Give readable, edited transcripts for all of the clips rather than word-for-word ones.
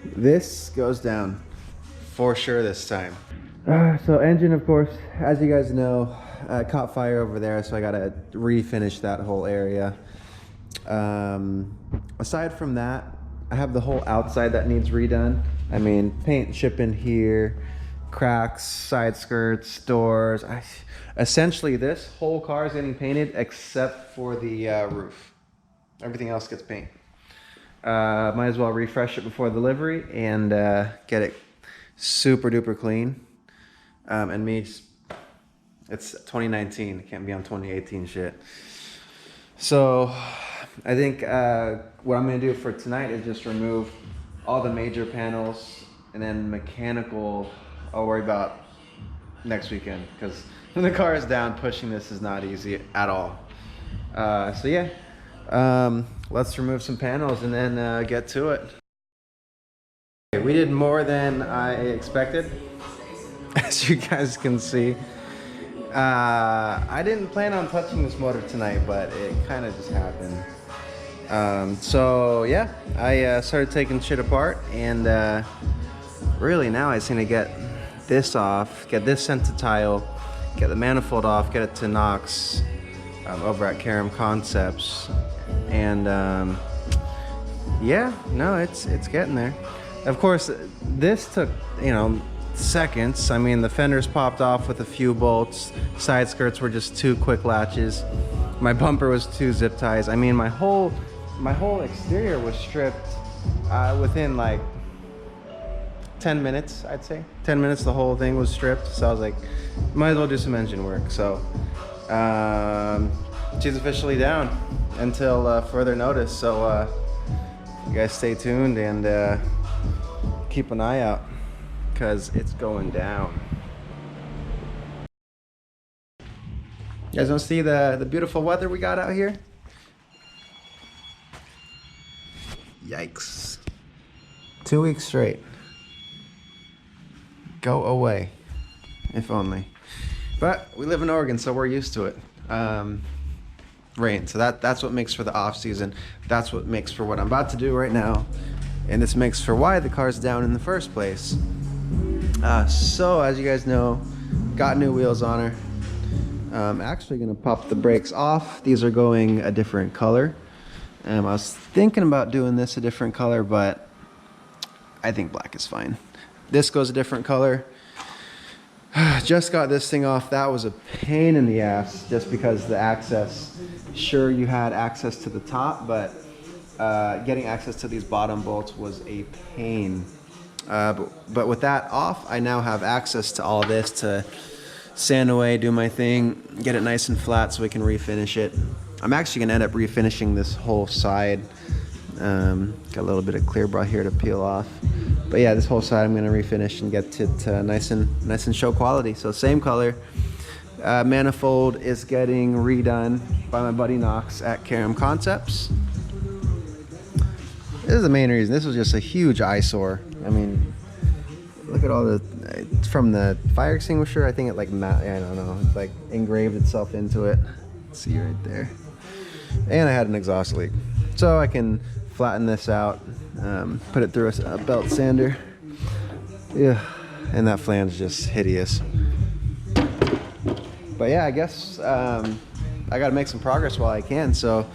This goes down for sure this time. So engine, of course, as you guys know, caught fire over there, so I gotta refinish that whole area. Aside from that, I have the whole outside that needs redone. I mean, paint chipping here, cracks, side skirts, doors. Essentially, this whole car is getting painted except for the roof. Everything else gets paint. Might as well refresh it before delivery and get it super duper clean. And me, it's 2019. It can't be on 2018 shit. So I think what I'm gonna do for tonight is just remove all the major panels, and then mechanical I'll worry about next weekend, because when the car is down, pushing this is not easy at all. So yeah, let's remove some panels and then get to it. Okay, we did more than I expected, as you guys can see. I didn't plan on touching this motor tonight, but it kind of just happened. So yeah, I started taking shit apart, and really now I just need to get this off, get this sent to Tile, get the manifold off, get it to Knox over at Karam Concepts, and yeah, no, it's getting there. Of course, this took, you know, seconds. I mean, the fenders popped off with a few bolts, side skirts were just 2 quick latches, my bumper was 2 zip ties. I mean, my whole exterior was stripped within like 10 minutes, I'd say. 10 minutes, the whole thing was stripped. So I was like, might as well do some engine work. So she's officially down until further notice. So you guys stay tuned and keep an eye out, because it's going down. You guys want to see the beautiful weather we got out here? Yikes. 2 weeks straight. Go away. If only. But we live in Oregon, so we're used to it. Rain. So that's what makes for the off season. That's what makes for what I'm about to do right now. And this makes for why the car's down in the first place. So as you guys know, got new wheels on her. I'm actually gonna pop the brakes off. These are going a different color. I was thinking about doing this a different color, but I think black is fine. This goes a different color. Just got this thing off. That was a pain in the ass, just because the access, sure, you had access to the top, but getting access to these bottom bolts was a pain. But with that off, I now have access to all of this to sand away, do my thing, get it nice and flat so we can refinish it. I'm actually gonna end up refinishing this whole side. Got a little bit of clear bra here to peel off. But yeah, this whole side I'm gonna refinish and get it nice and show quality. So same color. Manifold is getting redone by my buddy Knox at Karam Concepts. This is the main reason. This was just a huge eyesore. I mean, look at all the, from the fire extinguisher, I think it like, I don't know, it's like engraved itself into it. See right there. And I had an exhaust leak. So I can flatten this out, put it through a belt sander. Yeah, and that flange is just hideous. But yeah, I guess I gotta make some progress while I can. So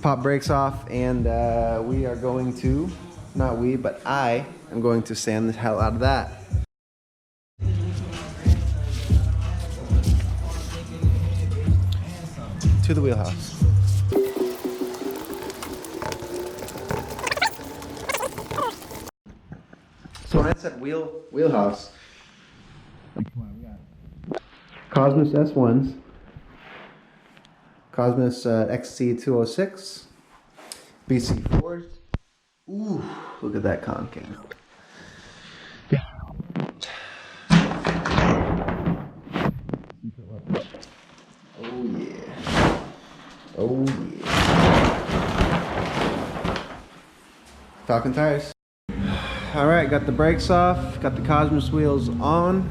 pop brakes off, and we are going to, not we, but I am going to sand the hell out of that. To the wheelhouse. So when I said wheelhouse, we got Cosmos S1s, Cosmos XC206, BC4s. Ooh, look at that concav. Yeah. Oh yeah. Oh yeah. Talking tires. All right, got the brakes off, got the Cosmos wheels on,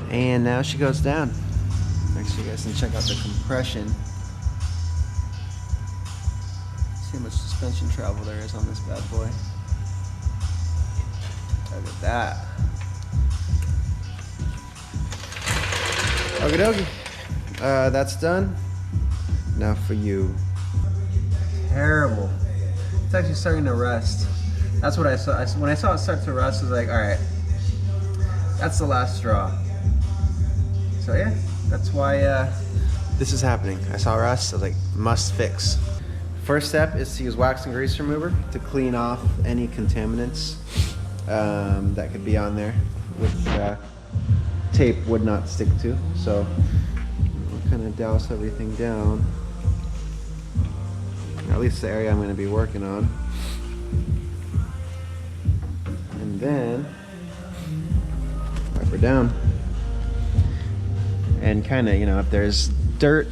and now she goes down. Actually, you guys can check out the compression. See how much suspension travel there is on this bad boy. Look at that. Okie dokie. That's done. Now for you. Terrible. It's actually starting to rust. That's what I saw. When I saw it start to rust, I was like, all right, that's the last straw. So yeah, that's why this is happening. I saw rust, I was like, must fix. First step is to use wax and grease remover to clean off any contaminants that could be on there, which tape would not stick to. So we'll kind of douse everything down, at least the area I'm going to be working on. And then wipe her down. And kind of, you know, if there's dirt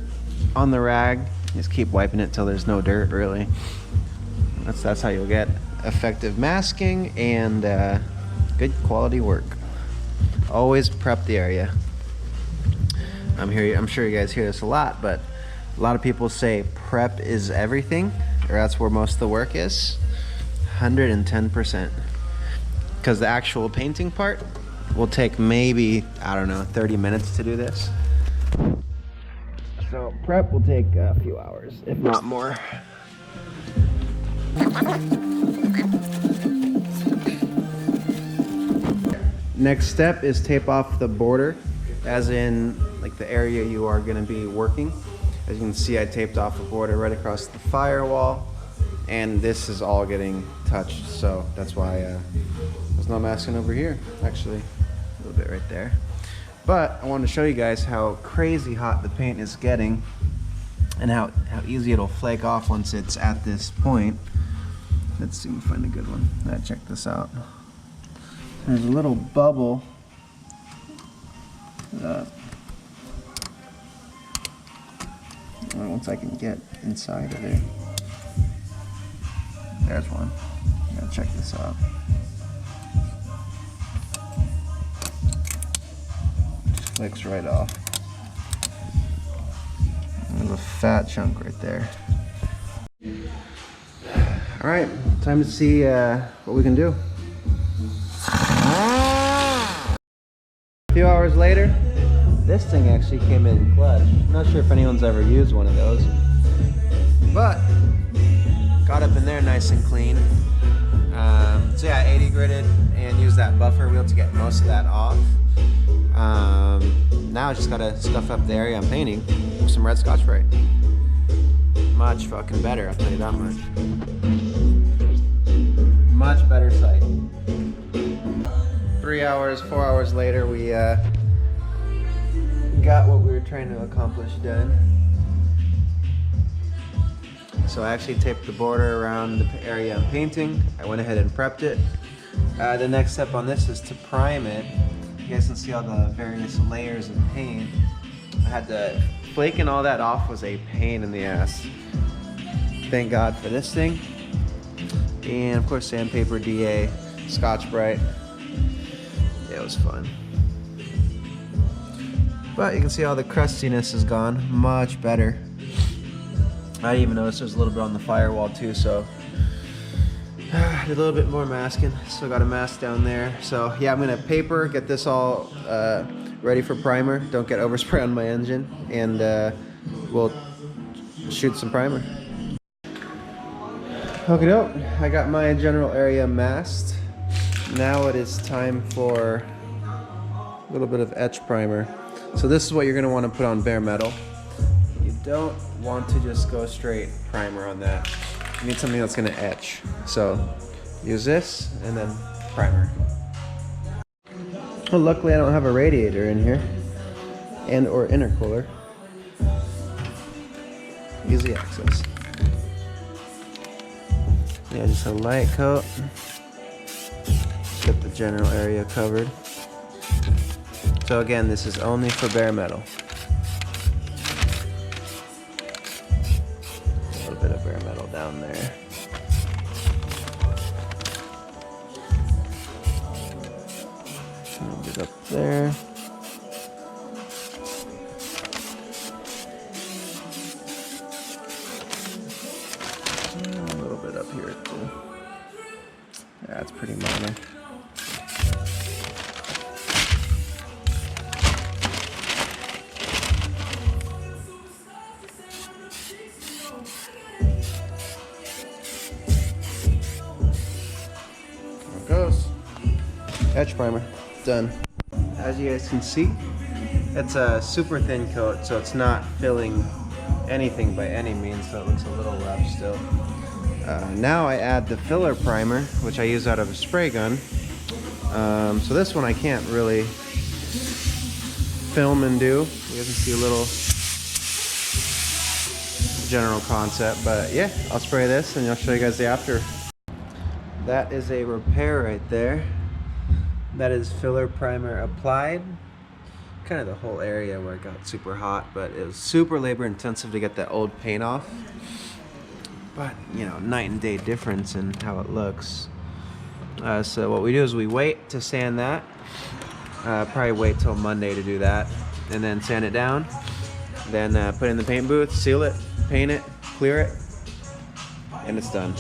on the rag, just keep wiping it till there's no dirt, really. That's how you'll get effective masking and good quality work. Always prep the area. I'm sure you guys hear this a lot, but a lot of people say prep is everything, or that's where most of the work is. 110%. Because the actual painting part will take maybe, I don't know, 30 minutes to do this. So prep will take a few hours, if not more. Next step is tape off the border, as in like the area you are going to be working. As you can see, I taped off the border right across the firewall, and this is all getting touched, so that's why there's no masking over here. Actually, a little bit right there. But I wanted to show you guys how crazy hot the paint is getting and how easy it'll flake off once it's at this point. Let's see if we can find a good one. Check this out. There's a little bubble. Once I can get inside of it. There's one. Check this out. Flicks right off. There's a fat chunk right there. All right, time to see what we can do. A few hours later, this thing actually came in clutch. Not sure if anyone's ever used one of those, but got up in there nice and clean. So yeah, 80 gridded and used that buffer wheel to get most of that off. Now I just gotta stuff up the area I'm painting with some red Scotch-Brite. Much fucking better, I'll tell you that much. Much better sight. 3 hours, 4 hours later, we got what we were trying to accomplish done. So I actually taped the border around the area I'm painting. I went ahead and prepped it. The next step on this is to prime it. You guys can see all the various layers of paint. I had to flaking all that off was a pain in the ass. Thank God for this thing. And of course sandpaper, DA, Scotch-Brite. Yeah, it was fun. But you can see all the crustiness is gone. Much better. I didn't even notice there's a little bit on the firewall too, so did a little bit more masking. Still got a mask down there. So yeah, I'm gonna paper, get this all ready for primer. Don't get overspray on my engine, and we'll shoot some primer. Okay, doke. I got my general area masked. Now it is time for a little bit of etch primer. So this is what you're gonna want to put on bare metal. You don't want to just go straight primer on that. You need something that's gonna etch. So use this and then primer. Well, luckily I don't have a radiator in here and or intercooler. Easy access. Yeah, just a light coat. Get the general area covered. So again, this is only for bare metal. A little bit of bare metal down there. A little bit up there. A little bit up here too. Yeah, that's pretty minor. Edge primer, done. As you guys can see, it's a super thin coat, so it's not filling anything by any means, so it looks a little rough still. Now I add the filler primer, which I use out of a spray gun. So this one I can't really film and do. You guys can see a little general concept, but yeah, I'll spray this and I'll show you guys the after. That is a repair right there. That is filler primer applied. Kind of the whole area where it got super hot, but it was super labor intensive to get that old paint off. But, you know, night and day difference in how it looks. So what we do is we wait to sand that. Probably wait till Monday to do that. And then sand it down. Then put it in the paint booth, seal it, paint it, clear it, and it's done.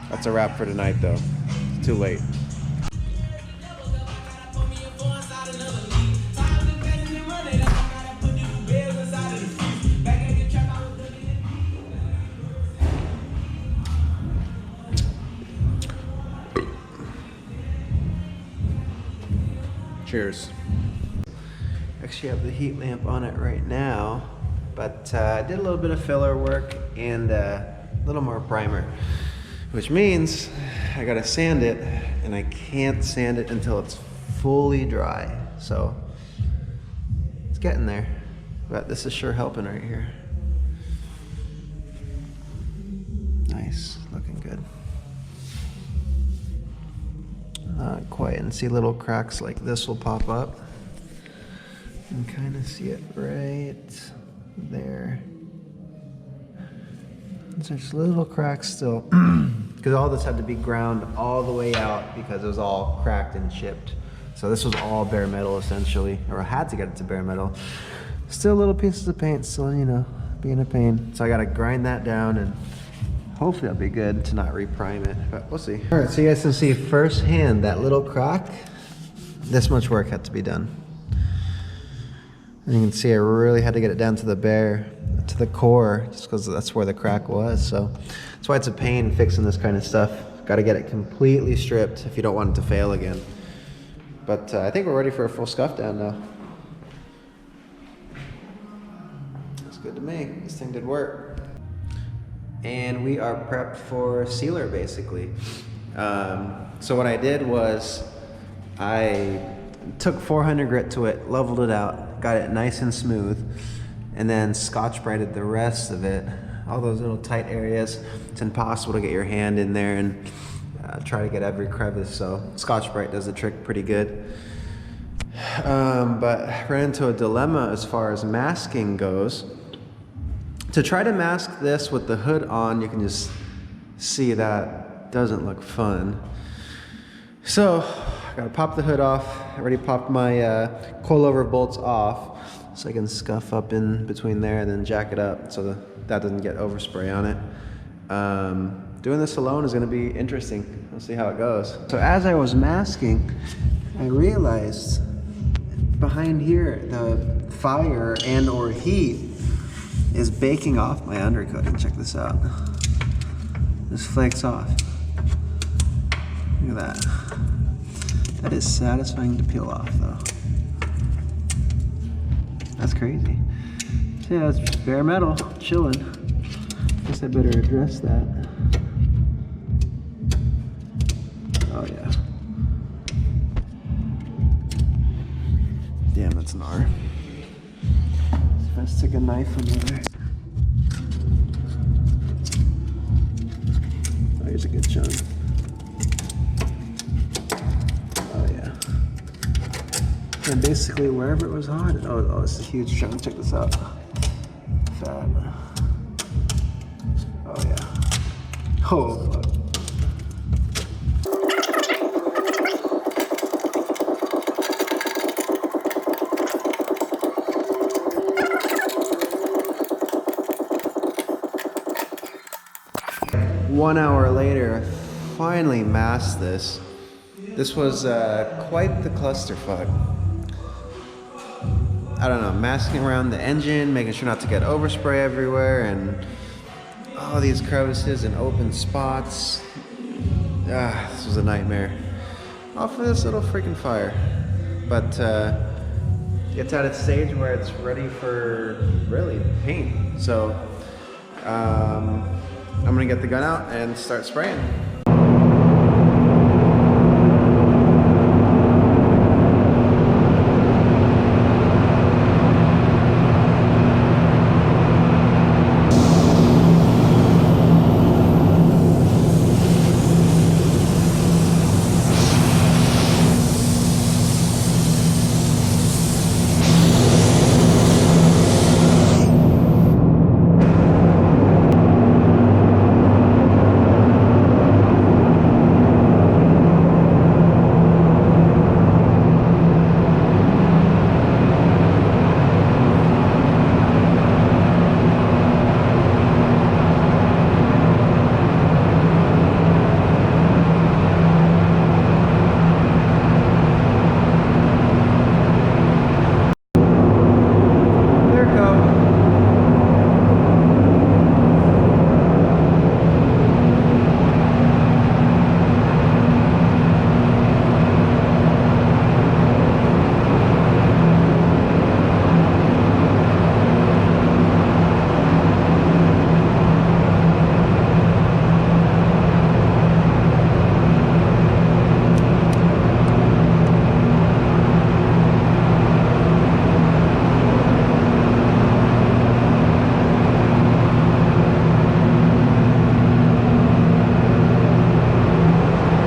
That's a wrap for tonight though. It's too late. Cheers. Actually, I have the heat lamp on it right now, but I did a little bit of filler work and a little more primer, which means I gotta sand it, and I can't sand it until it's fully dry. So it's getting there, but this is sure helping right here. Nice, looking good. Not quite, and see little cracks like this will pop up. You can kind of see it right there. So just little cracks still, because all this had to be ground all the way out because it was all cracked and chipped. So this was all bare metal essentially, or I had to get it to bare metal. Still little pieces of paint, still, you know, being a pain. So I gotta grind that down, and hopefully that'll be good to not reprime it, but we'll see. All right, so you guys can see firsthand that little crack. This much work had to be done. And you can see I really had to get it down to the core, just because that's where the crack was. So that's why it's a pain fixing this kind of stuff. Got to get it completely stripped if you don't want it to fail again. But I think we're ready for a full scuff down now. Looks good to me. This thing did work. And we are prepped for sealer basically. So what I did was I took 400 grit to it, leveled it out, got it nice and smooth, and then Scotch-Brighted the rest of it. All those little tight areas, it's impossible to get your hand in there and try to get every crevice, so Scotch-Brite does the trick pretty good. But I ran into a dilemma as far as masking goes. To try to mask this with the hood on, you can just see that doesn't look fun. So I gotta pop the hood off. I already popped my coilover bolts off, so I can scuff up in between there and then jack it up so that doesn't get overspray on it. Doing this alone is gonna be interesting. We'll see how it goes. So as I was masking, I realized behind here the fire and or heat is baking off my undercoating. Check this out. This flakes off. Look at that. That is satisfying to peel off though. That's crazy. So yeah, it's bare metal, chilling. Guess I better address that. Oh yeah. Damn, that's an R. Let's stick a knife in there. Oh, here's a good chunk. Oh yeah. And basically wherever it was hot, oh, this is a huge chunk. Check this out. Fat. Oh yeah. Oh fuck. One hour later, I finally masked this. This was quite the clusterfuck. I don't know, masking around the engine, making sure not to get overspray everywhere, and all these crevices and open spots. This was a nightmare. off of this little freaking fire. But it's at its stage where it's ready for really paint. So I'm gonna get the gun out and start spraying.